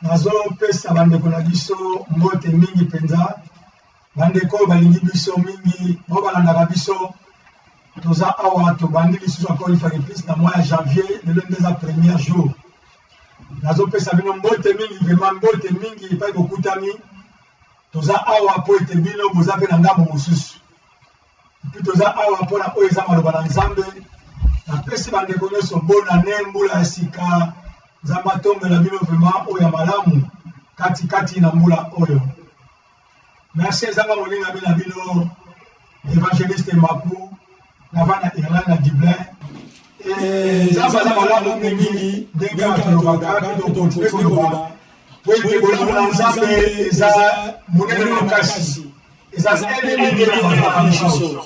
nazopesa bandeko na biso mbote mingi penza bandeko balingi biso mingi babalandaka biso toza awa tobandi lisusu encore une fois de plus na mois ya janvier lelo nde eza premier jour nazopesa bino mbote mingi vraiment mbote mingi epai bokutami toza awa mpo ete bino boza mpe na ngambo mosusu epuis toza awa mpona oyo eza maloba na nzambe napesi bandeko nyonso bonane mbula ya sika nzambe atombela bino vraiment oyo ya malamu katikati na mbula oyo merci ezanga moninga na bino évangéliste Mapu nava na Irlande na Dublin nzambe aza malamu mingi ndenge atolobaka tokontinue koloba po ete bolamu na nzambe eza monene makasi eza elenge na bazaka biso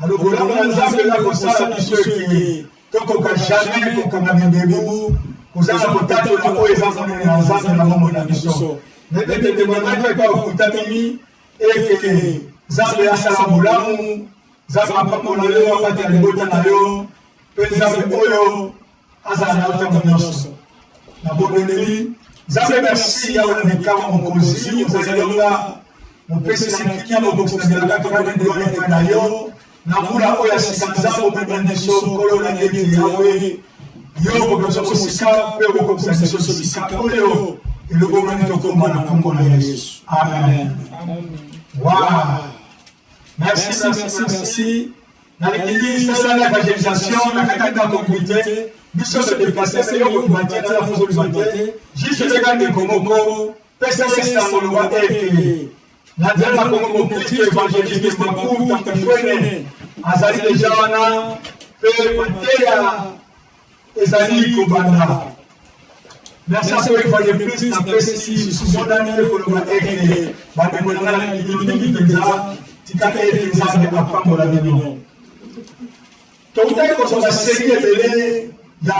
alo bolamu na nzambe eza kosala biso ete tokoka jamais kokonga mebebu kozala kotatola oyo eza monene na nzambe na bomoi na biso nete témoignage epa okutami eke nzambe asala bolamu nzambe apambola yo akati ya libota na yo mpe nzambe oyo azala na ntango nyonso na bondeli nzambe merci yawe na mikama mokonzi ozalelonga mopesi na kimia mokokisamelaka kaka ndelo epai na yo na mbula oyo asika nzambe obeba biso nkolo na ete yawe yo okokisa mosika mpe okokisa biso sika oyo elobomani tokoma na nkombo na Yesu amen. Wow. Merci. Dans l'église, ça la évangélisation, la catata communauté, biso se déplacer, c'est yo kubatia na fozo kubatia. Juste les gars de Komoko, personne n'est dans le roi et la dernière Komoko Christ évangéliste Mapu takufene. Azali déjà wana, pe patea ezali kubanda. Merci à toi, il de plus, na pesi, mon ami, pour le roi et bandemona l'idée de tika ete nzambe apambola bino tokutaki kozonga série ebele ya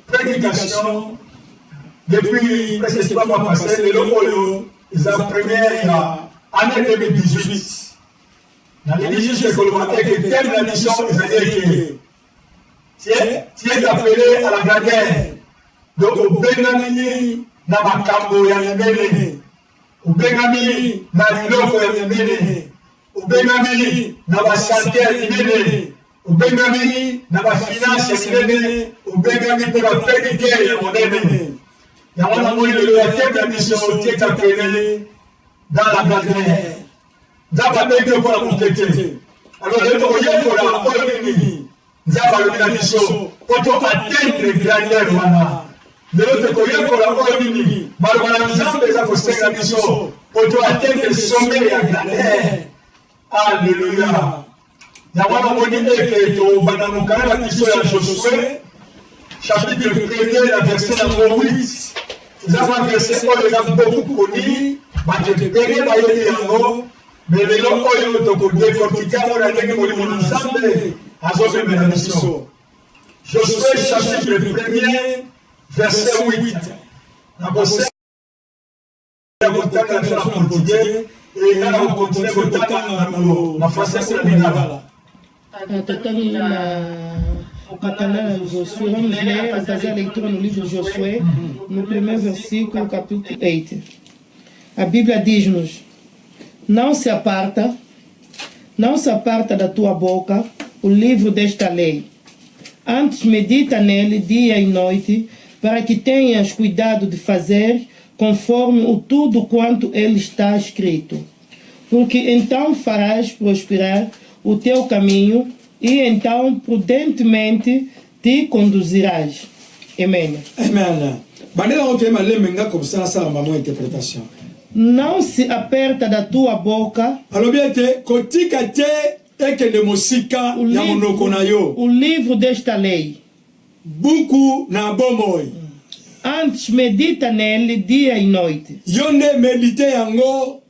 prédication depuis presque 3 mois passé lelo oyo eza première ya année 2018 na l'église ekoloba eke thème na mission ezali eke tu es appelé à la grande guerre donc obengami na makambo ya minene obengami na biloko ya minene obengami na basante ya minene obengami na bafinance ya minene obengami mpe bapredikere ya monene yango namoni lelo ya thème ya mission tu es appelé dans la grande guerre nzambe abengi yo mpona mokete alors lelo tokoyekola oyo nini nzambe alobi na biso mpo to atteindre grandeur wana lelo tokoyekola oyo nini maloba na nzambe eza kosenga biso mpo to atteindre sommet ya grandeur. Alléluia. D'abord, on dit que dans le canal la question de Josué, chapitre 1er, la verset numéro 8. Nous avons un verset où il y a beaucoup connu, mais les gens qui ont décortiqué, on a dit que nous avons une mission. Josué, chapitre 1er, verset 8. La verset et là, on continue la française et la lingala. Josué, vamos ler a fazer a leitura no livro de Josué, no primeiro versículo, capítulo 8. A Bíblia diz-nos: não se aparta da tua boca o livro desta lei. Antes medita nele dia e noite, para que tenhas cuidado de fazer conforme o tudo quanto ele está escrito. Porque então farás prosperar o teu caminho e então prudentemente te conduzirás. Amém. Amen. Não se aperta da tua boca o livro desta lei. Buku na bomoi. Antes medita nele dia e noite. Yonde medite yango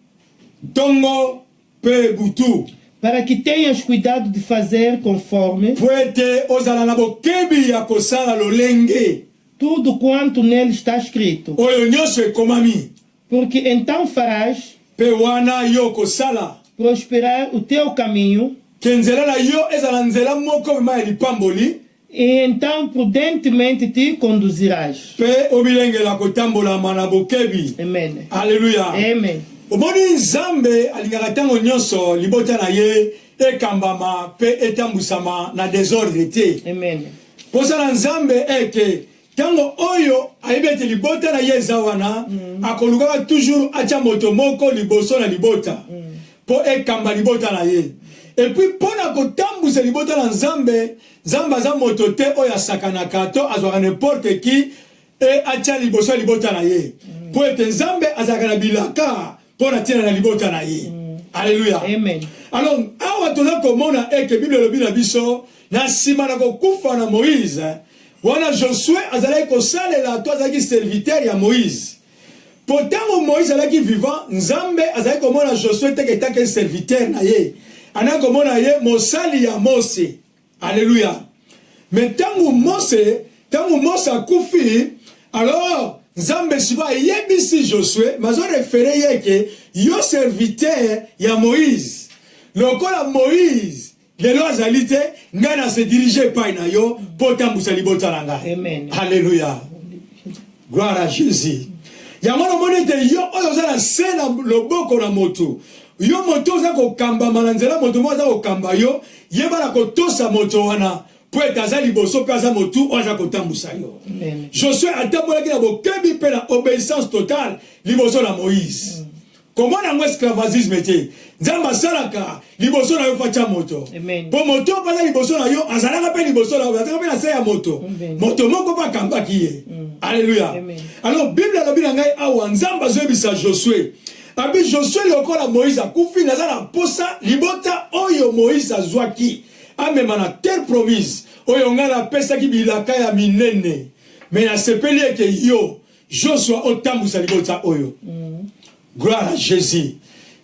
tongo pe butu. Para que tenhas cuidado de fazer conforme Puete ozala na bokebi ya kosala lolenge. Tudo quanto nele está escrito. Oyo nyonso ekomami. Porque então farás pe wana yo kosala prosperar o teu caminho. Kenzela na yo ezala nzela moko ma elipamboli. Et então prudentemente te conduzirás. Amen. Alléluia. Amen. Omoni nzambe alingaka ntango nyonso libota na ye ekambama pe etambusama na désordre te. Amen. Posala nzambe eke tango oyo ayebi ete libota na ye eza wana akolukaka toujours atia moto moko liboso na libota po ekamba libota na ye. Et puis pona kotambusa libota na nzambe aza moto te oyo asakanaka to azwaka n'importe qui e atia liboso ya libota na ye po ete nzambe azalaka na bilaka pona tina na libota na ye. Alléluia. Amen. Alors awa toza komona eke Bible elobi na biso na nsima na kokufa na Moïse wana Josué azalaki kosalela to azalaki serviteur ya Moïse. Pourtant Moïse azalaki vivant, nzambe azalaki komona Josué teke take serviteur na ye. Ana komona ye mosali ya Mose. Alléluia. Mais tango Mose akufi, alors nzambe siba yebisi Josué mazo référé yeke yo serviteur ya Moïse. Lokola Moïse les lois azali te ngana se diriger pa na yo potambusa libota na ngai. Amen. Alléluia. Gloire à Jésus. Yangono monete yo oyo za na sena loboko na moto. Yo moto za ko kamba mananzela moto mo za ko kamba yo yeba na ko tosa moto wana po etaza liboso pe za moto oza ko tambusa yo. Amen. Josué atambola ki na bokebi pe na obéissance totale liboso na Moïse. Comment on a esclavagisme te? Nzamba salaka liboso na yo facha moto. Amen. Po moto pa liboso na yo azalaka pe liboso na yo azalaka pe na se ya moto. Moto moko pa kamba kiye. Alléluia. Amen. Alors Bible la bina ngai awa nzamba zebisa Josué. Abi Josué lokola Moïse akufi nazala posa libota oyo Moïse azwaki. Amema na terre promise oyo ngala pesa ki bilaka ya minene. Mais na sepeli eke yo Josué otambusa libota oyo. Gloire à Jésus.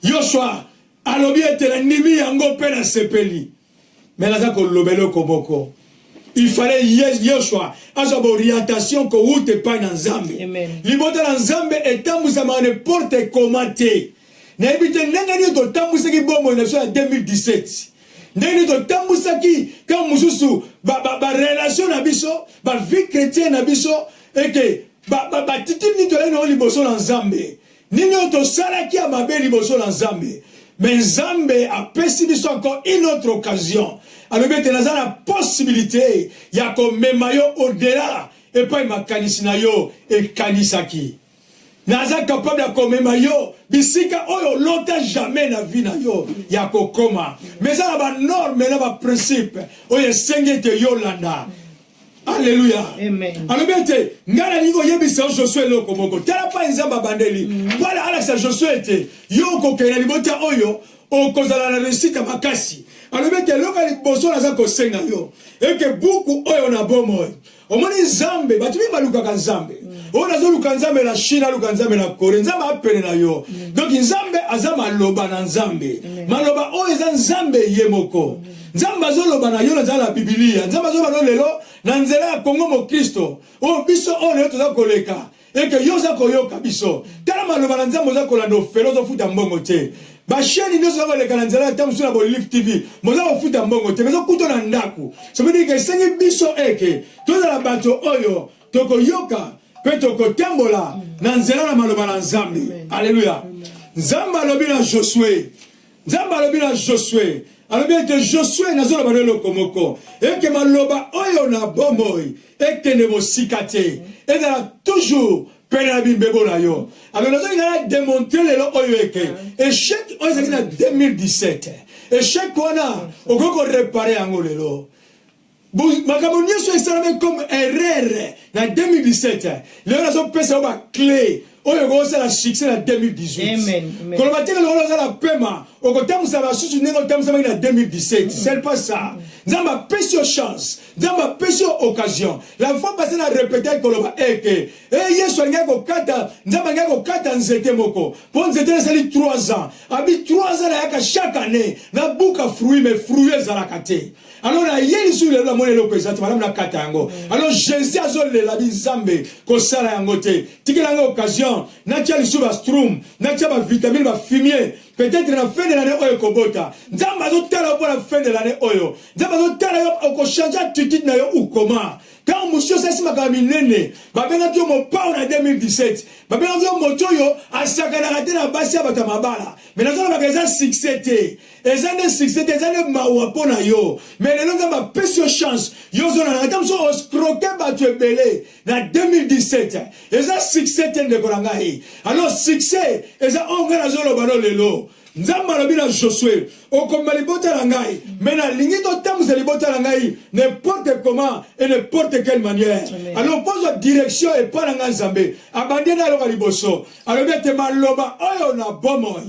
Yoshua, alobi etela nimi yango pe na sepeli. Mais là ko lobelo komoko. Il fallait Yoshua azoba orientation ko ute pa na nzambe. Libota na nzambe etambusa ma n'importe comment te. Na ebite ndenga ni to tambusa ki bomo na 2017. Ndenga to tambusa ki ka mususu ba relation na biso, ba vie chrétienne na biso et que ba titi ni to le no liboso na nzambe. Nino to salaki a mabe liboso na nzambe. Mais nzambe a pesi biso encore une autre occasion. Alors bete naza la possibilité ya ko memayo au-delà et pas makanisi na yo et kanisaki. Naza capable de ko memayo bisika oyo lota jamais na vie na yo ya ko koma. Mais ça ba norme na ba principe oyo sengete yolanda. Alléluia. Amen. Alors bete ngana ningo yebisa Josué loko moko tala pa nzamba bandeli wala ala sa Josué te yo ko kena libota oyo o kozala na réussite makasi. Alors bete loka liboso na za ko senga yo et que beaucoup oyo na bomo omoni nzambe batumi baluka ka nzambe o na zo luka nzambe na China luka nzambe na Corée nzambe apene na yo donc nzambe azama loba na nzambe maloba oyo za nzambe yemoko nzambe azoloba na yo na za la Biblia nzambe azoba no lelo na nzela ya Kongo mo Kristo o biso oyo toza koleka et que yo za koyoka biso tala maloba na nzambe za kolanda ofelo zo futa mbongo te ba chaîne nyo za koleka na nzela ta musula bo Live TV moza ofuta mbongo te mezo kuto na ndaku ça veut dire que sengi biso eke toza la bato oyo tokoyoka pe tokotambola na nzela na maloba na nzambe. Alléluia. Nzambe alobi na Josué alors bien que Josué na zolo balelo komoko et que maloba oyo na bomoi et que ne mosikate et là toujours pena bimbebo na yo. Alors nous allons démontrer le oyo eke échec oyo na 2017 échec wana okoko réparer yango lelo makambo nyonso esalami comme erreur na 2017 lelo nazo pesa ba clé oyo kosala succès na 2018. Amen. Koloba teke lelo ozala pema okotambusa basusu ndenge otambusa na 2017 c'est pas ça. Nzamba pesi yo chance nzamba pesi yo occasion la fois passée na répéter koloba eke yesu alingai kokata nzamba alingai kokata nzete moko po nzete esali 3 ans abi 3 ans na yaka chaque année na buka fruit mais fruit ezalaka te. Alors na yeli sur le mona loko ezati madame na kata yango. Alors Jésus azolela binzambe kosala yango te tikela yango occasion na tia lisuba strum na tia ba vitamine ba fumier peut-être la fin de l'année oyo kobota nzambe azotala pour la fin de l'année oyo nzambe azotala yo okochange attitude na yo ou comment quand monsieur sasi makaminene babengaki yo mopao na 2017 babengaki yo moto oyo asakanaka te na basi ya bato ya mabala mais nazolobaka eza succès te eza nde succès te eza nde mawa mpo na yo mais lelo nzambe apesi yo chance yo ozonana ata mosu oscroke bato ebele na 2017 eza succès te ndeko na ngai alors succès eza oyo ngai nazoloba no lelo nzambe alobi na Josué okomba libota na ngai mais nalingi totambusa libota na ngai n'importe comment et n'importe quelle manière. Alors pose direction et pas na ngai nzambe abandi na loka liboso alobi ete maloba oyo na bomoi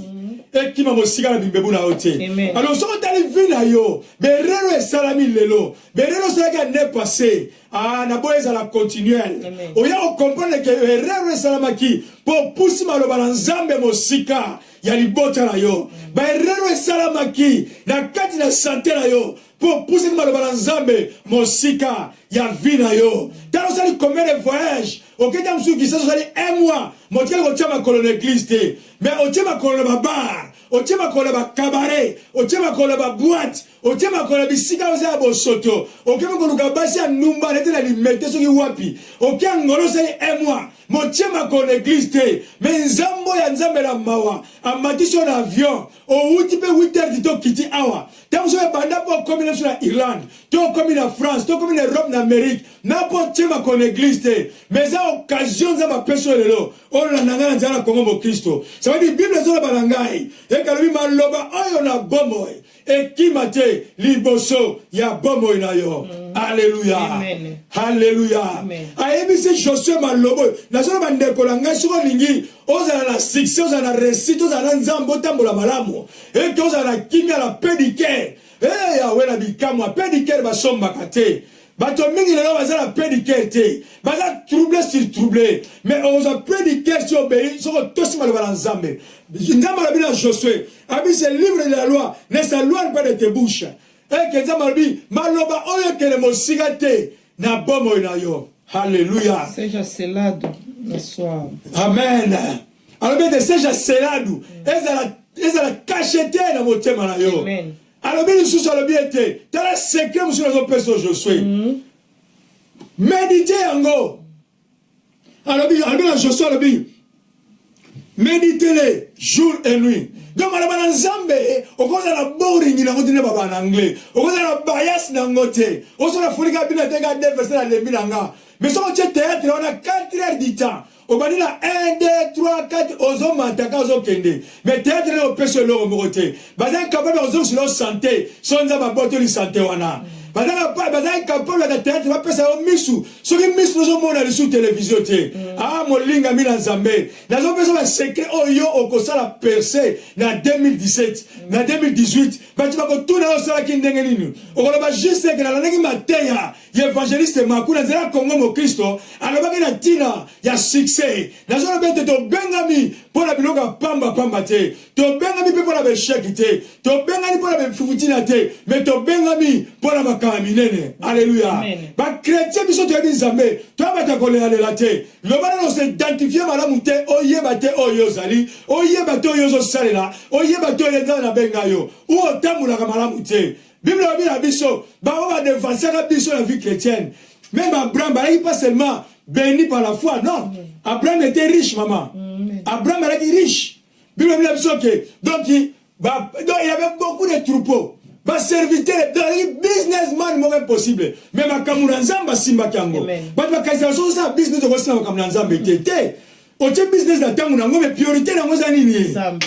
ekima mosika na bimbebu na yo te. Alors soko tali vi na yo berero esalami lelo berero esalaki ane passé na boye ezala continuel oya okomprendre ke erero esalamaki po pusi maloba na nzambe mosika ya libota na yo baerero esalamaki na kati na sante na yo po pusi maloba na nzambe mosika ya vi na yo tala osali combien de voyage oketa mosusu kisasa osali 1 mois motikali kotia makolo na église te mais otia makolo na babar otie makolo na bakabare otie makolo na baboite otie makolo na bisika oza ya bosoto oke makoluka basi ya numba nete na limete soki wapi oke ngolo osali 1 mois motie makolo na église te mais nzambo ya nzambe na mawa amatisi yo na avion outi mpe 8h tokiti awa ntango so ebanda mpo okomi na biso na Irlande to okomi na France to okomi na Europe na Amérique na mpo otie makolo na église te mais eza occasion nzambe apesi yo lelo olanda ngai na nzala na Kongo mokristo ça veut dire bible ezoloba na ngai ekalobi maloba oyo na bomoi ekima te liboso ya bomoi na yo. Alléluia. Alléluia. Ayebisi Josué malobo nazoloba ndeko na ngai soko lingi ozala na succès ozala na réussite ozala na nzambe otambola malamu eke ozala na kimia la pédicure yawe na bikamwa pédicure basombaka te bato mingi lelo baza na pédicure te baza troublé sur troublé mais oza pédicure si obéi soko tosi maloba na nzambe nzambe alobi na Josué abi ce livre de la loi ne s'éloigne pas de tes bouches eke nzambe alobi maloba oyo ekele mosika te na bomoi na yo. Alléluia. Seja selado na sua. Amen. Alobi ete seja selado ezala cachete na motema na yo. Amen. Alobi lisusu alobi ete tala secret mosusu nazopesa Josué médite yango alobi na Josué alobi méditez-le jour et nuit. Donc aloba na nzambe okozala boring nango tine baba na anglais okozala bias nango te osala fulika bina te ga de verset na lembi nanga mais soko tie théâtre on a 4 heures du temps obani na 1 2 3 4 ozo mataka ozo kende mais théâtre na opese lo moko te bazan capable ozo silo santé sonza baboto li santé wana bazan capable de théâtre va pesa o misu soki misu ozo mona sur télévision te molinga mi na nzambe nazo pesa ba secret oyo okosala percé na 2017 na 2018 bati bako tuna osala kindenge nini okoloba juste que na langi mateya évangéliste makuna nzela Kongo mo Kristo alobaki na tina ya succès nazo bete to bengami pona biloka pamba te to bengami pe pona besheki te to bengami pona befufutina te mais to bengami pona makaminene. Alléluia. Ba chrétien biso to nzambe to bata kolela lela te lobana no se identifier malamu te oyeba te oyo zali oyeba te oyo zo salela oyeba te oyo na benga yo o tamula ka malamu te. Bible a biso ba on va dévancer la biso la vie chrétienne. Même Abraham il pas seulement béni par la foi, non. Abraham était riche, maman. Abraham était riche. Bible a biso que donc il avait beaucoup de troupeaux. Ba serviteur de businessman mo possible. Même akamuna nzamba simba kango. Ba kaisa so sa business ko sima akamuna nzamba tete. O che business na tangu na ngome priorité na ngoza nini? Nzamba.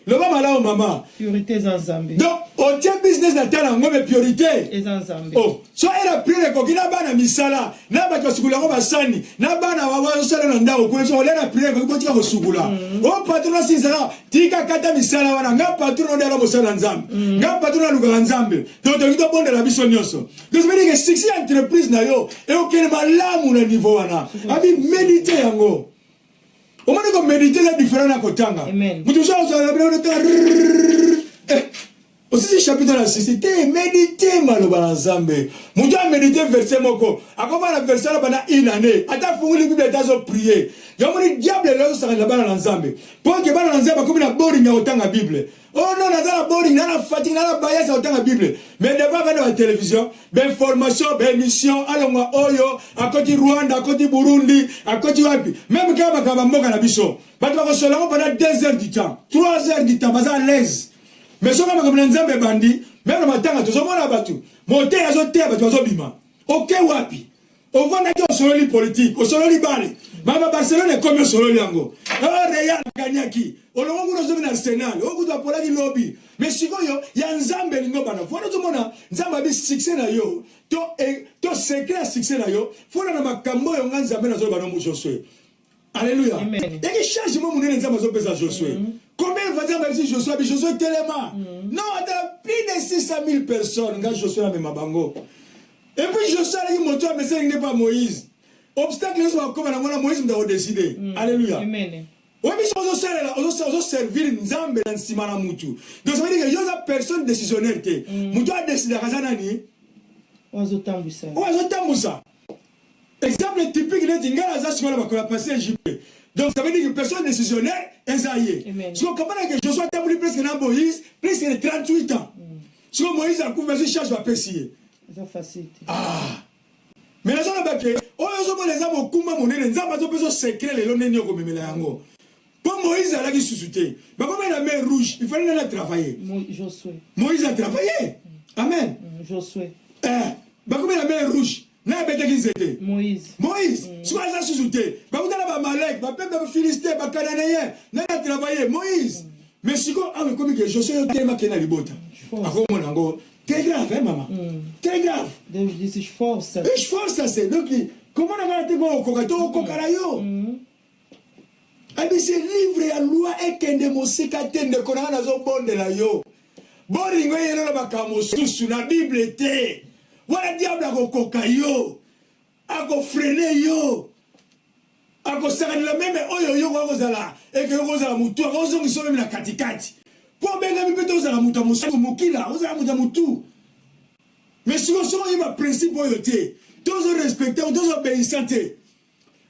Le mama là maman. Priorité Nzambe. Donc au tien business na tala ngome priorité. Nzambe. Oh, so era priorité ko kina bana misala, na ba tosukula ko basani, na bana wa sala na ndako ko so lera priorité ko tika ko sukula. O patron sinzala, tika kata misala wana nga patron ndela mo sala Nzambe. Nga patron luka Nzambe. Donc to kito bonde la biso nyonso. Donc ça veut dire que six entreprise na yo e o kene malamu na niveau wana. Abi méditer yango. On m'a dit que méditer est différent à Kotanga. Amen. Aussi chapitre na 6 te méditer maloba na Nzambe. Mutu a méditer verset moko. Akoma na verset la bana une année. Ata funguli Bible tazo prier. Yomoni diable lo sa na bana na Nzambe. Pour que bana na Nzambe comme na boring ya otanga Bible. Oh non, na boring, na fatigue, na bias ya otanga Bible. Mais devant la télévision, ben formation, ben mission, alongwa oyo, à côté Rwanda, à côté Burundi, à côté wapi. Même quand bakaba mboka na biso. Batu bako solongo pendant 2 heures du temps, 3 heures du temps, baza à l'aise. Mais ce que je Nzambe bandi, même le matin, tu as mon batu. Monter à zoter, tu as bima. Ok, wapi. On va naquer au sololi politique, au sololi bale. Mama Barcelone est comme un sololi ango. Ah, Real Kanyaki. On l'a vu dans Arsenal. On vous doit parler du lobby. Mais si vous y a Nzambe lingo bana. Voilà tout le monde. Nzambe a succès na yo. To secret succès na yo. Faut na makambo yo Nzambe na zo bana mu Josué. Alléluia. Et qui change mon monde Nzambe zo pesa Josué. Combien va dire même si Josué tellement. Non, il y a plus de 600 000 personnes. Quand Josué a même bango. Et puis Josué a dit moto mais c'est n'est pas Moïse. Obstacle les sont comme na Moïse m'a décidé. Alléluia. Amen. Oui, mais on servir Nzambe dans Simana Moutou. Donc ça veut dire que il y a personne décisionnaire. Moutou a décidé à Kazanani. Oazotambusa. Exemple typique il est ingala za simana bakola passer JP. Donc ça veut dire que personne décisionnaire Esaïe. Si on comprend que Josué a voulu presque dans Moïse, presque de 38 ans. Si Moïse a couvert ce charge va pécier. C'est facile. Ah. Mais les gens là-bas que oyo les amo kumba monene Nzamba zo peso secret le lonene ko memela yango. Pour Moïse a la suscité. Mais comme la mer rouge, il fallait aller travailler. Josué. Moïse a travaillé. Amen. Josué. Comme la mer rouge. N'a pas été Moïse. Moïse. Soit ça suscité. Comme dans la Malek, ma peuple philistin, ma cananéen, n'a pas travaillé. Moïse. Mais si comme que Josué a tellement qu'il a les bottes. Très grave, hein, maman. Très grave. Donc je dis, je force. Je force, ça c'est. Donc, comment on a été au Kokato, au Kokarayo? C'est livre ya loi ekende mosika tende kona na zo bonde la yo. Boringo yelo na bakamo susu na Bible te. Wala diable akokoka yo. Ako freiner yo. Ako sakana même oyo yo ko zala. Et que yo zala mutu, ko zo ngiso même na katikati. Pour benga mi peto zala mutu musu mukila, o zala mutu. Mais si on y a principe oyo te. Tous respecter, tous obéissant te.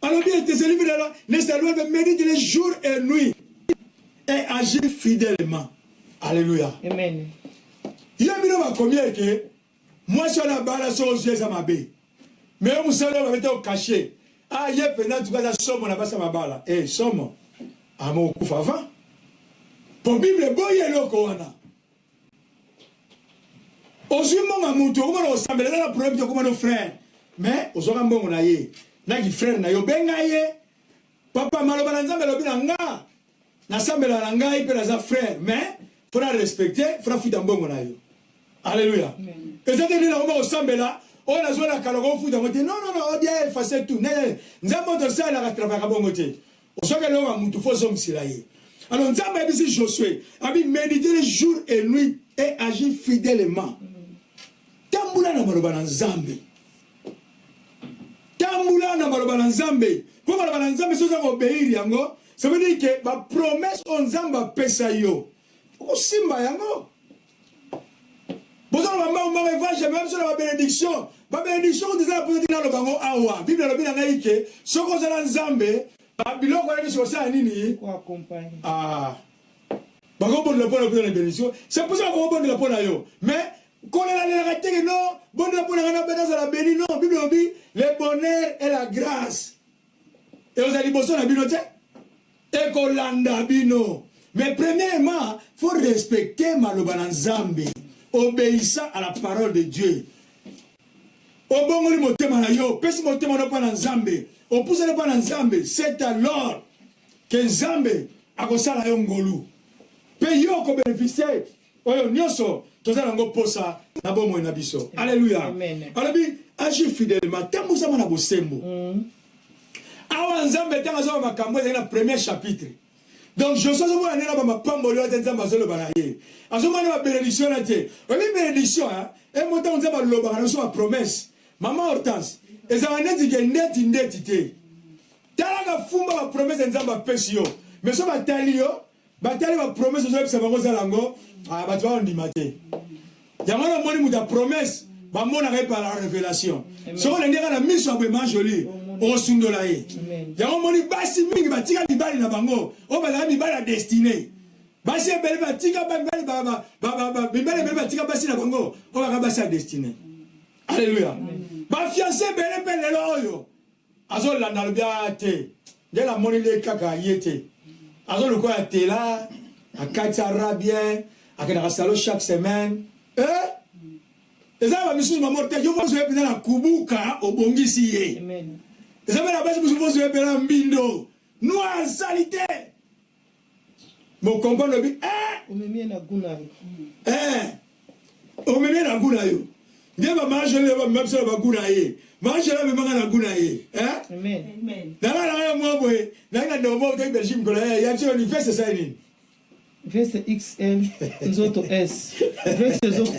Alors bien, tes livres là, ne saluent de méditer les jours et nuits et agir fidèlement. Alléluia. Amen. Il y a mis combien que moi je suis là-bas, sur aux yeux à ma baie. Mais on s'est là, on va au cachet. Ah, il y a pendant tout cas, somme, on a passé ma balle. Eh, somme, à mon coup avant. Pour Bible, bon, il y a le Koana. Aujourd'hui, mon amour, comment on s'appelle là, le problème, comment nos frères. Mais, aujourd'hui, bon, on a eu. Naki frère na yo benga ye papa maloba na Nzambe lobi na nga na sambela na ngai pe na za frère mais faudra respecter faudra futa mbongo na yo. Alléluia. Et ça te dit na ko sambela on a zo na kaloko futa mote non on dia effacer tout Nzambe to ça la travailler ka bongo te o soke lo wa mutu fo som silaye. Alors Nzambe a dit Josué a dit méditer les jours et nuits et agir fidèlement. Tambula na maloba na Nzambe. Tamboula na maloba na Nzambe. Pour maloba na Nzambe soza obéir yango, ça veut dire que ba promesse on Nzamba pesa yo. Ko simba yango. Bozo ba mama va jamais sur la bénédiction. Ba bénédiction on disait pour dire na bango awa. Bible lobi na ngai ke soko za Nzambe, ba biloko na biso sa nini? Ko accompagner. Ah. Ba go bon le pour la bénédiction. C'est pour ça qu'on bon le pour na yo. Mais quand on a la non, bon la béni, non, Bible dit le bonheur et la grâce. Et vous allez bosser la binote? Et qu'on landa bino. Mais premièrement, il faut respecter Maloba Nzambe, obéissant à la parole de Dieu. Au bon moment, motema na yo, pesi motema no pa na Nzambe, au pousse ne pas na Nzambe, c'est alors que Nzambe a kosala yo ngolu. Pe yo ko bénéficier, oyo nyonso. Alléluia. Alors, agis fidèlement. Tant ça m'a bosembo. Awa Nzambe tant ça m'a kambo dans le premier chapitre. Donc je suis moi na ba pambolo ya Nzambe zo lo banaye. Azoma na bénédiction na te. Oui bénédiction hein. Et mon temps Nzambe lo ba na so promesse. Maman Hortense, et ça va net que net te. Tala ga fumba ba promesse Nzambe pesi yo. Mais so ba tali yo, ba tali ba promesse zo epsa bango za lango. Ah, bah, tu vas en dimate. yango na moni muta promesse bamonaka par la révélation soko lendeka na miso ya bwema joli osundola ye yango moni basi mingi batika mibali na bango oyo bazala mibali ya destiné basi ebele batika mibali ebele batika basi na bango oyo baka basi ya destiné alleluya bafiance ebele mpe lelo oyo azolanda lobia te nde namoni le kaka ye te azolukoya tela akati ara bien akendaka salo chaque semaine eza bamisusu mamor te yo vozo ye mpena na kubuka obongisi ye eza mpe na basi mosu vozo ye mpena mbindo noa asali te mokompondo bi omemie na guna yo omemie na guna yo nde bamajole bamabisa na baguna ye majole amemanga na guna ye nanga nanga ya mwa boye nangi na ndomo otoki belgique mikola ye yatio ni veste esali nini veste XL nzoto S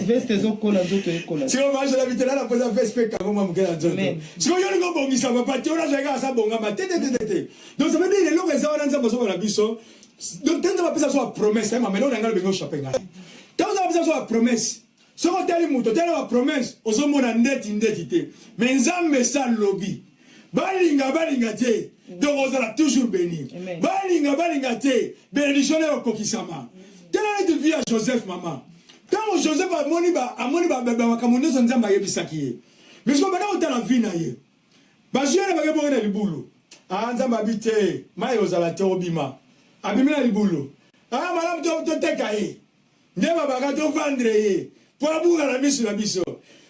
veste ezokola nzoto ekola siko majole bitela na poza veste pe kango mwa mokela nzoto siko yo lingo bongisa papa te ona zoyeka asa bongama te donc ça veut dire eloko eza wana nzambe azoba na biso donc tenda bapesa so bapromesse mamelo nanga lobengi oshape ngai ntango oza bapesa so bapromesse soko otali moto otali bapromesse ozomona ndeti te me nzambe esa lobi balinga te donc ozala toujours béni balinga te bénédiction na okokisama tala neti vie ya joseph mama ntango joseph amoni makambo nyonso nzambe ayebisaki ye biso banda kotala vie na ye bazwi na bakebonge na libulu nzambe abi te mai ozala te obima abimi na libulu malamu toteka ye nde babaka tovandre ye mpo abuka na miso na biso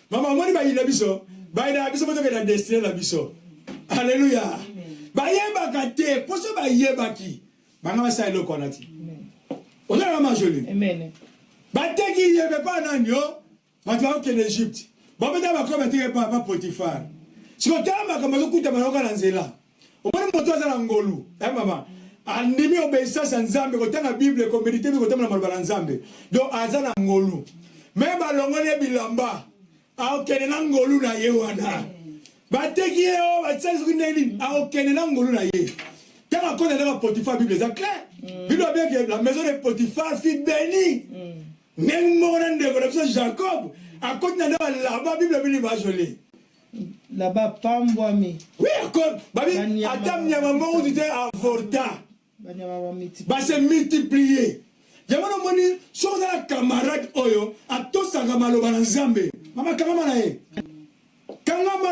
mama amoni bayina biso bayina biso mpo tokenda destine na biso alleluya bayebaka te mpo so bayebaki banga basala eloko wana ti ozalaka majoli bateki yebe mpa nani o bato bakokende egypte bapeta bakoma bateke pa potifar sikotala makambo azokutama naoka na nzela omoni moto aza na ngolu mama andimi obéissance ya nzambe kotanga bible komedite mpe kotambola maloba na nzambe donc aza na ngolu me balongoli ye bilamba aokende na ngolu na ye wana bateki ye o batisali soki ndenge nini aokende na ngolu na ye ntango akota ndaka potifar bible eza clair bible abieke la maison de potifar fit béni ndenge moko na ndeko na biso jacob akoti na ndaka laba bible bini bajole laba pambwami oui akot babi ata mnyama moko tute avorta base multiplier yango nomoni soki oza na camarade oyo atosaka maloba na nzambe mama kangama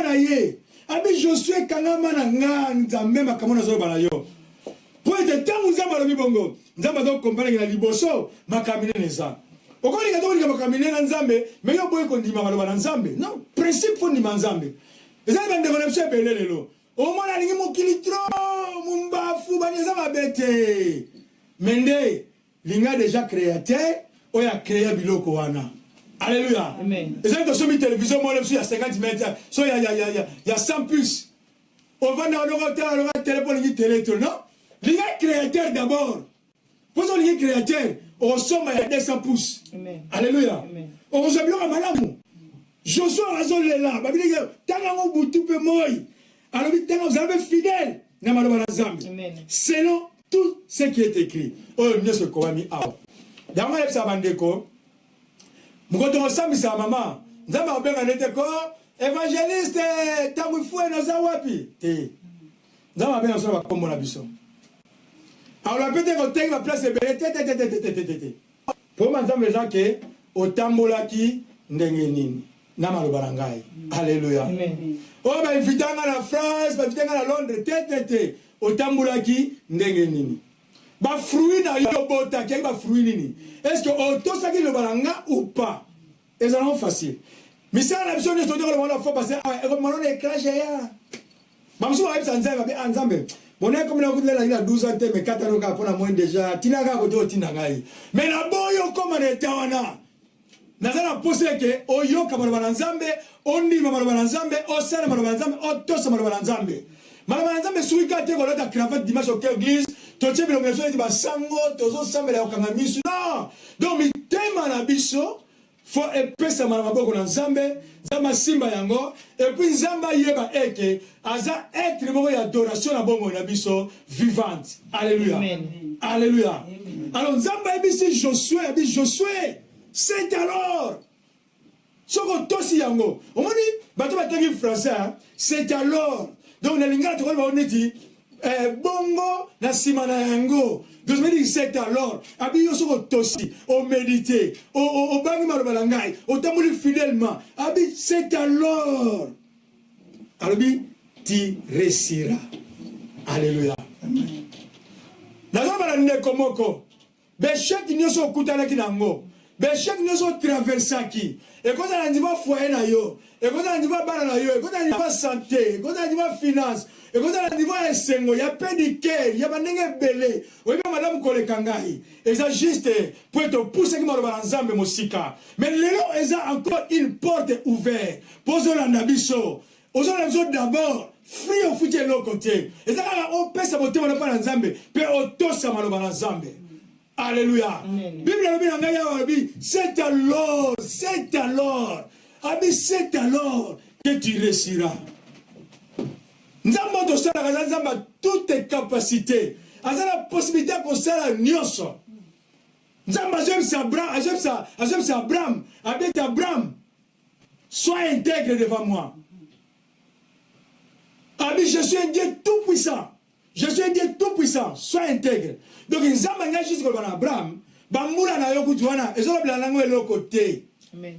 na ye abi josue kangama na nga nzambe makambo nazoloba na yo po ete ntango nzambe alobi bongo nzambe azokompanaki na liboso makambo minene eza okolinga tokolinga makambo minene na nzambe me yo boyi kondima maloba na nzambe non principe fo ndima nzambe ezali bandeko na biso ebele lelo omona alingi mokili tro mumbafu bani eza mabe te me nde linga deja créateur oyo acréa biloko wana alleluya ezali tosomi télévision mole biso ya 50 mètres so ya 100 plus ovanda onoka tele mpo olingi tele to non linga créateur d'abord mpo so olingi créateur okosomba ya 200 pouces alleluya okozwa biloko malamu Joshua azolela babili tanga ngo butu pe moyi alobi tanga vous avez fidèle na maloba na nzambe selon tout ce qui est écrit oyo nyeso komami awa yango yebisa bandeko mukoto osambisa mama nzambe abenga nete ko évangéliste tangu ifue naza wapi te nzambe abenga sona bakombo na biso alors peut-être ko teki ba place ebele te po nzambe eza ke otambolaki ndenge nini na maloba na ngai alleluya oyo bainvitanga na France bainvitanga na Londres te otambolaki ndenge nini bafruit na yo botaki bafruit nini est-ce que otosaki liloba na nga ou pas ezalaka facile misala na biso nyonso tokolomona fo parce ekomona écrage ya bamosusu bayebisa nzambe babe nzambe mona komina okulela ila 12 ans te me 4 ans kaka mpona moyenne déjà tina kaka kote otinda ngai me na boyo okoma na eta wana naza na posa eke oyoka maloba na nzambe ondima maloba na nzambe osala maloba na nzambe otosa maloba na nzambe maloba na nzambe soki kaka te kolota cravate dimanche oke église totie bilongo na biso neti basango tozosambela ya kokanga misu non donc mitema na biso fo epesama na maboko na nzambe nzambe asimba yango epuis nzambe ayeba eke aza etre moko ya adoration na bongo na biso vivante alleluya alleluya alors nzambe ayebisi Josué abi Josué c'est alors Soko tosi yango. On dit, bato batangi français, c'est alors. Donc, na lingala to ba oneti bongo na simana yango. Donc, je me dis, c'est alors. Abi yo soko tosi, o méditer, o bangi maloba ngai, o tamuli fidèlement. Abi c'est alors. Abi tu réussiras. Alléluia. Nazo balande komoko. Beshek nyoso kutalaki nango. Beshek nyoso traversaki. Et quand on a dit foyer na yo, et quand on a dit bana na yo, et quand on a dit santé, et quand on a dit finance, et quand on a dit esengo, ya pédicure, ya bandenge belé. Oui bien madame kolekangai. Et ça juste pour te pousser qui maloba nzambe mosika. Mais lelo eza encore une porte ouverte. Poso la nabiso. Ozo la nabiso d'abord. Free au foutu de l'autre côté. Et ça on peut se monter dans la nzambe, puis on tosse maloba nzambe. Alléluia. Bible c'est alors, c'est alors que tu réussiras. Nzambe to sala nzamba toutes tes capacités. Asa la possibilité pour ça nyoso. Nzamba j'aime ça Abraham, avec Abraham. Sois intègre devant moi. Abi, je suis un Dieu tout puissant. Je suis un Dieu tout puissant. Sois intègre. Donc, il y a juste comme Abraham. Bamboula na yo kutuana. Et ça, la langue est l'autre côté. Amen.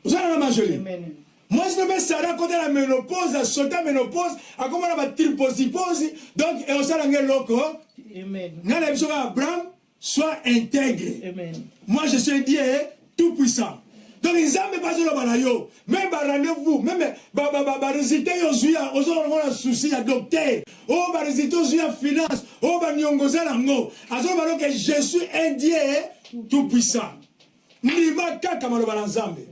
Vous avez ma jolie. Amen. Moi, je me mets Sarah côté la ménopause, la sauter ménopause, à comment on va triposi. Donc, et on s'est langue l'autre. Amen. N'a la Abraham, sois intègre. Amen. Moi, je suis un Dieu tout puissant. Donc, ils n'ont pas besoin de yo. Même rendez-vous, même résultat, ils ont un souci à docteur. Oh, résultat, ils ont finance. Oh, nyongoza lango. Alors que je suis un Dieu tout puissant. Nima kaka malo balanzambe.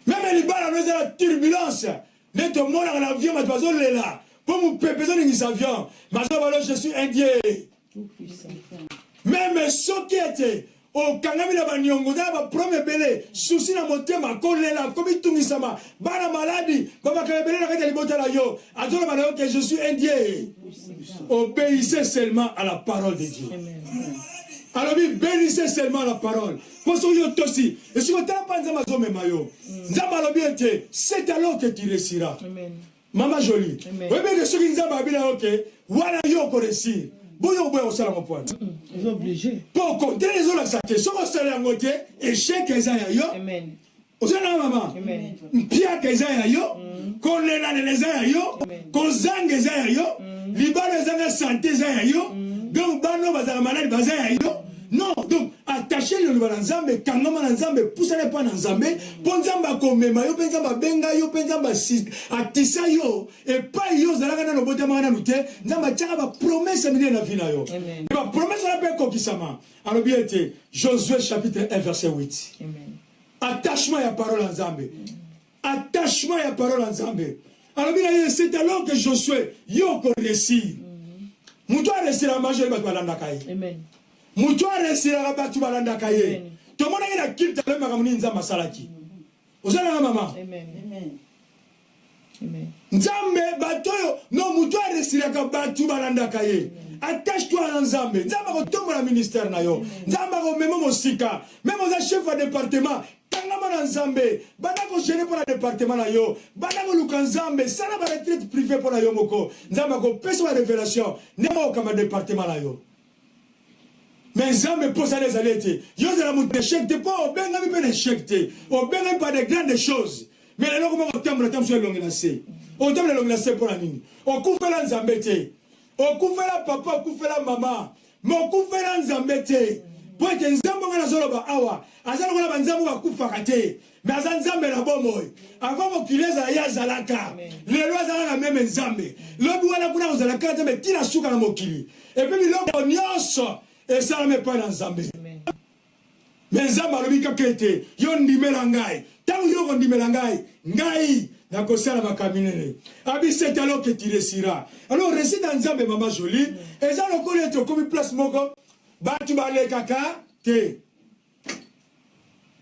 Même les balles, nous avons la turbulence. Net au monde, en avion, ma toison est là. Pour nous péper dans les avions. Je suis un Dieu tout puissant. Même ce qui était. O kangami na banyongo na ba premier belé souci na motema kolela comme tungisama bana maladi baba kalebele na kati libota la yo azola bana que je suis un Dieu. Obéissez seulement à la parole de Dieu. Alors bénissez seulement à la parole. Pour ce yo tosi et si on t'a pas nzama zo memayo nzama lobiete c'est alors que tu réussiras. Amen. Mama jolie. Oui bien que ce qui nzama bila OK wana yo ko réussir. Ils sont obligés. Pour compter les autres acceptés. Si on se l'a côté, échec qu'ils aient yo. Amen. Vous avez maman. Amen. Pierre qu'ils aient yo. Qu'on les aient yo. Qu'on zang qu'ils aient yo. Liban les aient santé qu'ils aient yo. Donc bano bazar malade bazar yo. Non, donc attachez le nzambe, kangama nzambe, poussez les pas nzambe, ponzamba komema yo, penzamba benga yo, penzamba atisa yo, et pas yo zalaka no botema na lute, nzamba tchaka ba promesse mine na vie na yo. Et ba promesse na pe kokisama. Alors bien été, Josué chapitre 1 verset 8. Amen. Attachement à la parole nzambe. Attachement à la parole nzambe. Alors bien c'est alors que Josué yo ko réussir. Muto a réussir la majorité ba balanda kai. Amen. Mutoa resira batu balanda kaye. To mona ina kilta le makamuni nzamba salaki. Ozana mama. Amen. Amen. Amen. Nzambe batoyo no mutoa resira ka batu balanda kaye. Attache-toi à Nzambe. Nzamba ko tomba la ministère na yo. Nzamba ko memo mosika. Même aux chef de département. Tangama na Nzambe. Bana ko gérer pour le département na yo. Bana ko luka Nzambe. Sana ba retraite privée pour la yo moko. Nzamba ko pesa la révélation. Nemo kama département na yo. Mais Nzambe pose à les alertes. Yo de la moute échec te pas au benga mi peut échec te. Au benga pas de grandes choses. Mais là comment on tombe sur le longlacé. On tombe le longlacé pour la ligne. On coupe la Nzambe te. On coupe la papa, on coupe la maman. Mais on coupe la Nzambe te. Pour que Nzambe ngana zoloba awa. Azalo ngana Nzambe va couper kate. Mais azan Nzambe la bomoy. Avant mo kileza ya zalaka. Le loi zalaka même Nzambe. Le bouana kuna zalaka Nzambe tina suka na mokili. Et puis le nyonso. Et ça ne met pas dans Nzambe. Mais Nzambe alobi kakete yo ndimela ngai. Tangu yo ndimela ngai, ngai na kosala makaminene. Abi c'est alors que tu réussiras. Alors récite dans Nzambe mama jolie. Et ça le connaît to comme place moko. Batu bale kaka te.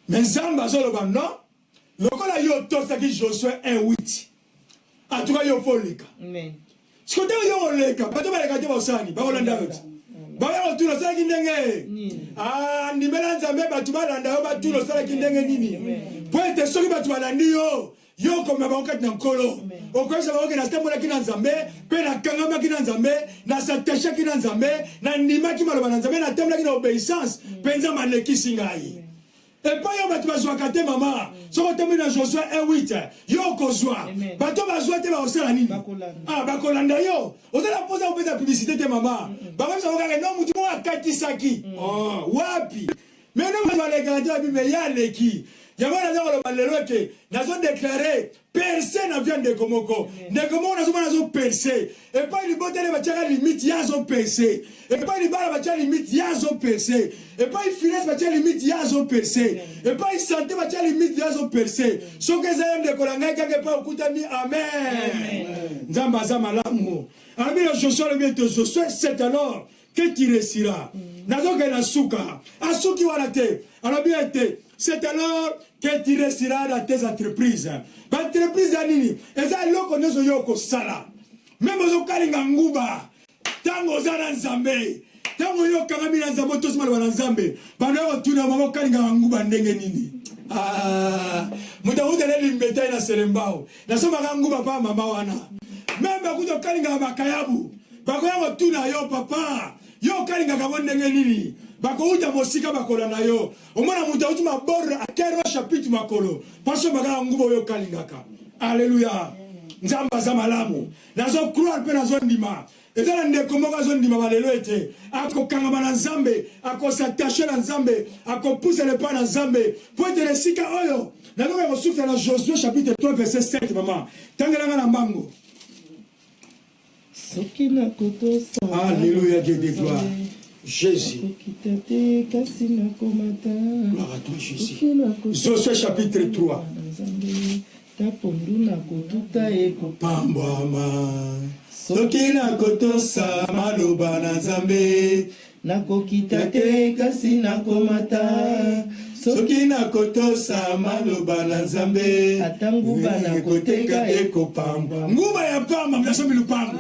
Mais Nzambe azolo ba non. Lokola yo tosaki Josué 1:8. En tout cas yo folika. Amen. Ce que yo leka, batu bale kate bosani, ba olanda yoti. Baya otuno sala kindenge. Ah, ndimela nzambe batu balanda yo batuno sala kindenge nini. Poete soki batu balandi yo. Yo comme bakokati na nkolo. Okwesa bakoke na stembola kina nzambe, pe na kangama kina nzambe, na satasha kina nzambe, na ndima ki maloba na nzambe na temla kina obéissance, penza malekisi ngai. Et pas yo batu bazwaka te mama. Soko tembi na Josué 1:8. Yo kozwa. Bato bazwa te ba osala nini? Ah bakolanda yo. Ozala poza opeza publicité te mama. Baba ça okaka no mutu mo akati saki. Oh, wapi? Mais non bazwa le garantie bi me ya leki. Yamana nalo balelo ke nazo déclarer percer na vient de komoko. De komo nazo nazo percer. Et pas li botele ba tchaka limite yazo percer. Et pas li bala ba tchaka limite yazo percer. Et pas il finesse ba tchaka limite yazo percer. Et pas il santé ba tchaka limite yazo percer. So que ça de kolanga kake pa okutami amen. Nzamba za malamu. Ami le Josué le bien de Josué c'est alors que tu réussiras. Nazo ke na suka. Asuki wala te. Alors bien été. C'est alors que tu réussiras dans tes entreprises. Entreprise anini, eza loko nyoso yoko sala. Même ozo kalinga nguba. Tango zana nzambe. Tango yo kangami na nzambe tosima na nzambe. Bana yo tuna mama kalinga nguba ndenge nini. Ah, mutahuda neli mbeta ina selembao. Nasoma nguba pa mama wana. Même bakuto kalinga bakayabu. Bakoyango tuna yo papa. Yo kalinga kabondenge nini. Bako uja mosika bakola na yo. Omona muta uti mabora akero chapitre makolo. Paso bagala ngubo yo kalingaka. Alléluia. Nzamba za malamu. Nazo croire pe nazo ndima. Ezala ndeko moka zo ndima balelo ete. Ako kangama na nzambe, ako s'attacher na nzambe, ako pousser le pas na nzambe. Pour être le sika oyo. Nako ko souffle na Josué chapitre 3 verset 7 maman. Tangela na mbango. Sokina kotosa. Alléluia Dieu de gloire. Jésus. Gloire à toi, Jésus. Josué chapitre 3. Pambwama. Sokina kotosa maloba na nzambe. Nakokita te kasi nakomata. Sokina kotosa maloba na nzambe. Atanguba na koteka eko pamba. Nguba ya pamba mnasombi lupango.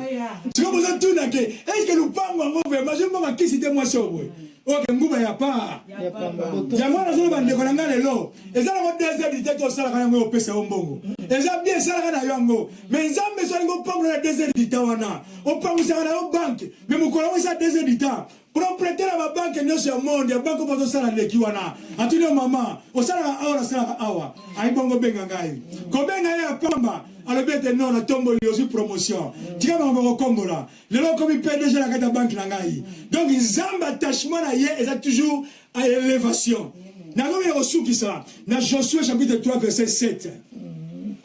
Siko bozo tuna ke est-ce que lupango ngove majemba makisi te moi sobwe. Ok nguba ya pa. Ya pamba. Jamana zo bande ko ngale lo. Ezala ko désert dite to sala kana ngo pesa ombongo. Eza bien sala kana yango. Mais nzambe so ngo pango na désert dite wana. O pango sala na o banque. Mais mukolo sa désert dite. Propriétaire à ma banque n'est pas monde, la banque va se faire les kiwana. Attention maman, au salaire awa, salaire awa. Aïe bongo bengangai. Combien n'a pamba? Alors bête non, la tombe lui aussi promotion. Tu vas m'envoyer au combo là. Le lot comme il paye déjà la carte banque nangai. Donc ils ont attachement à hier, ils ont toujours à élévation. N'a pas reçu qui ça. Dans Josué chapitre 3 verset 7.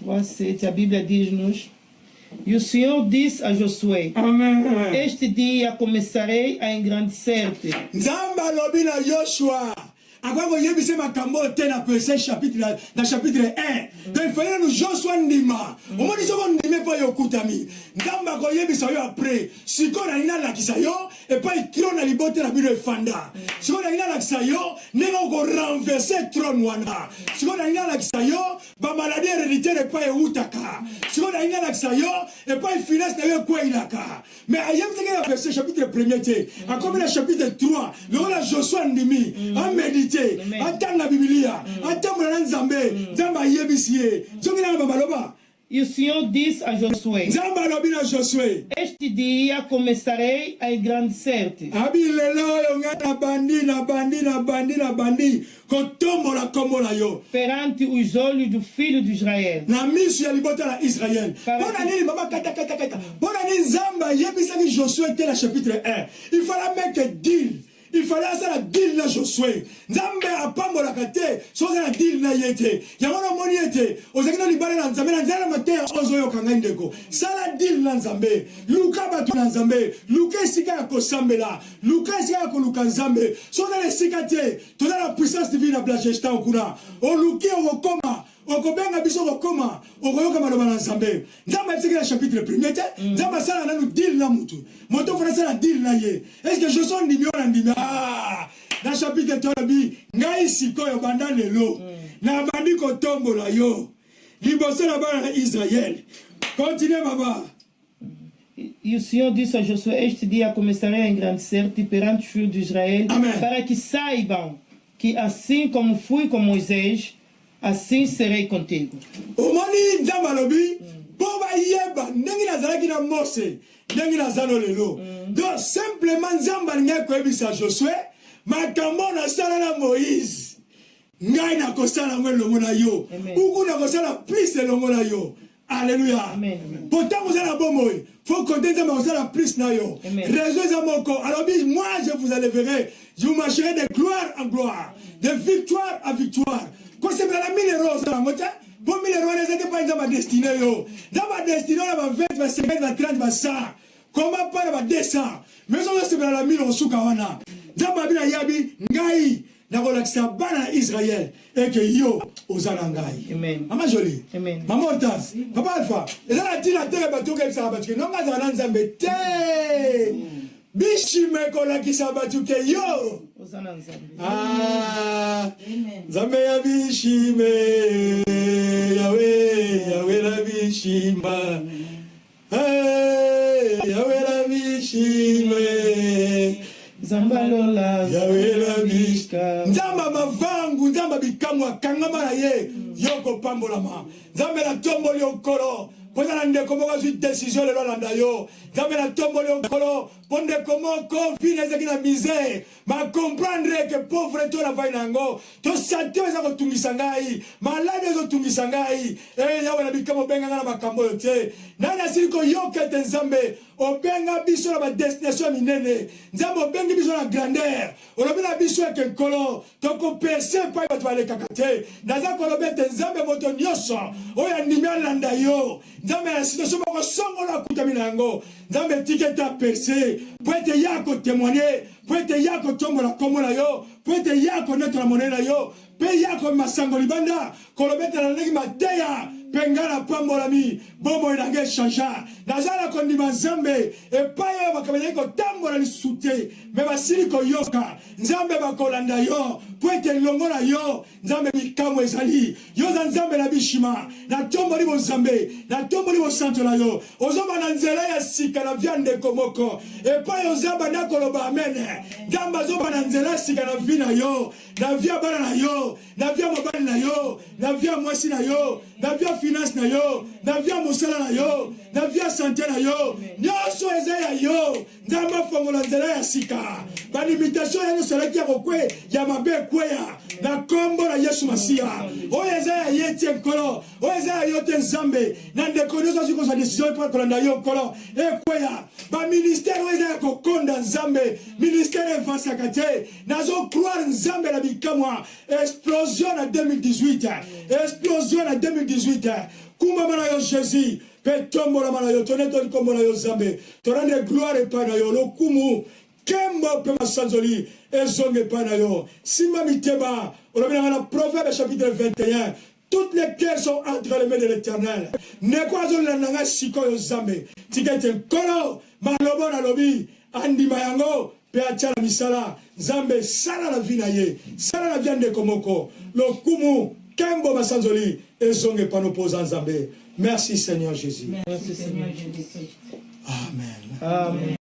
3:7, la Bible dit-nous. E o Senhor disse a Josué: Amen. Este dia começarei a engrandecer-te. Nzamba lobi na Joshua. Agora eu me makambo te na verset chapitre 1. Donc il fallait nous Joshua ndima. O moni soko ndime pa yokutami. Nzamba ko yebisa yo après. Siko na ina la kisayo et pas trône na libote na bino fanda. Siko na ina la kisayo nengo ko renverser trône wana. Siko na ina la kisayo ba maladie héréditaire pas utaka. Siko na ina la kisayo et pas finesse na yo kwa ilaka. Mais ayem teke na verset chapitre 1er te. A comme le chapitre 3, le Joshua ndimi a méditer. Attends la Biblia, attends la Nzambe, Nzamba yebisie. Zongina ba baloba. E o Senhor disse a Josué: Nzamba lobi na Josué. Este dia começarei a engrandecer-te. Abi lelo yo ngana bandi. Kotombola kombola yo. Perante os olhos do filho de Israel. Na misu ya libota la Israël. Bona nini mama kata. Bona nini Nzamba yebisa ki Josué te la chapitre 1. Il fallait mettre un deal. Il fallait faire la deal na Josué. Nzambe apambola kate, so za deal na yete. Yamona moni yete. Ozakina libala na Nzambe na nzala matea ozo yo kanga ndeko. Sala deal na Nzambe. Luka batu na Nzambe. Luka sika ya kosambela. Luka sika ya koluka Nzambe. So za sika te. Toda la puissance divine na blachesta okuna. O luki okoma. Okobenga biso okoma. Okoyoka maloba na Nzambe. Nzambe tsika la chapitre 1er te. Nzambe sala na nu deal na mutu. Moto fera sala deal na ye. Est-ce que je sens ndimio na ndimio? Ah, dans chapitre 3, ngai sikoyo banda lelo na bandi kotombola yo liboso na bana Israël. Continue baba. E o Senhor disse a Josué: este dia começarei a engrandecer-te perante os filhos de Israel, para que saibam que assim como fui com Moisés, assim serei contigo. Omoni nzamba lobi boba yeba nengi nazalaki na Mose nengi nazano lelo. Donc simplement nzamba ngeko ebisa Josué makambo na sala na Moïse. Ngai na kosala ngwe na yo. Uku na kosala plus longo na yo. Alléluia. Amen. Pourtant vous allez bomoy. Faut compter ça mais vous allez plus na yo. Raison za moko. Alors moi je vous enlèverai, je vous marcherai de gloire en gloire, de victoire en victoire. Quand c'est la 1000 euros ça mocha. Pour 1000 euros les étaient pas dans ma destinée yo. Dans ma destinée on va 20, va 50, va 30, va 100. Comment pas va 200. Mais on c'est la 1000 euros wana. Dans ma bila yabi ngai na relaxa bana Israël et que yo ozana ngai. Amen. Maman jolie. Amen. Maman Hortense. Papa Alpha. Et là tu la terre bateau comme ça parce que non ngazana nzambe te. Bishime kola ki sabatu ke yo. Ozana nzambe. Ah. Nzambe ya bishime. Yahweh la bishima. Hey, Yahweh la bishime. Zambalola Yahweh la bishka. Nzamba mavangu, nzamba bikamwa kangama na ye. Yoko pambolama. Nzambe la tomboli okoro. Poza na ndeko moko zwi décision lelo landa yo. Nzambe la tomboli okoro. Ponde komo konfi nezaki na misère. Ma comprendre que pauvre to la vai nango. To sante za ko tungisa ngai. Malade zo tungisa ngai. Yawe na bikamo benga na makambo yote. Nani asili ko yoke te nzambe. Obenga biso na ba destination minene. Nzambe obenga biso na grandeur. Olobela biso ke nkolo. To ko percer pa ba twale kakate. Naza ko lobete nzambe moto nyoso. Oya ndimya landa yo. Nzambe la situation ko songo na kutamina ngo. Nzambe tiketa percer. Poete yako témoigner. Poete yako tombo la komola yo. Poete yako neto la monena yo. Pe yako masango libanda. Kolobete la negi mateya. Pengana pambolami. Bomo inange chanja. Nazala kondima nzambe. E paye wakamenya yiko tambo na lisute. Meba siliko yoka. Nzambe bakolanda yo. Poete longola yo. Nzambe bikamo ezali. Yoza nzambe na bishima. Na tombo libo nzambe. Na tombo libo santo la yo. Ozoma na nzela ya sika na viande komoko. E paye ozamba na koloba amene. Nzamba zoma na nzela sika na vina yo. Na via bana na yo. Na via mobali na yo. Na via mwasi na yo. Na via finance na yo. Na via mosala na yo. Na via santé na yo. Nyoso ezaya yo. Nzamba fongola nzela ya sika. Ba limitation ya nyosala ki ya kokwe ya mabe kweya. Na kombo na Yesu Masia. O ezaya yeti nkolo. O ezaya yote nzambe. Na ndekonozo ziko sa décision pour kolanda yo nkolo. E kweya. Ba ministère o ezaya kokonda nzambe. Ministère evasa kate. Nazo croire nzambe la bikamwa. Explosion en 2018. Explosion en 2018. Kuma mana yo Jésus. Petombo la mana yo. Toneto kombo na yo zambe. Torande gloire et pas na yo. Lo kumu. Kembo pe masanzoli. Ezonge pa na yo. Sima miteba. On a bien dans le Proverbe chapitre 21. Toutes les guerres sont entre les mains de l'Éternel. Ne quoi on la nanga siko yo zambe. Tikete kolo. Malobo na lobi. Andi mayango. Pe achala misala. Zambe sala la vie na ye. Sala la viande komoko. Lo kumu. Kembo masanzoli. Ezonge pa no posa zambe. Merci Seigneur Jésus. Merci Seigneur Jésus. Amen. Amen.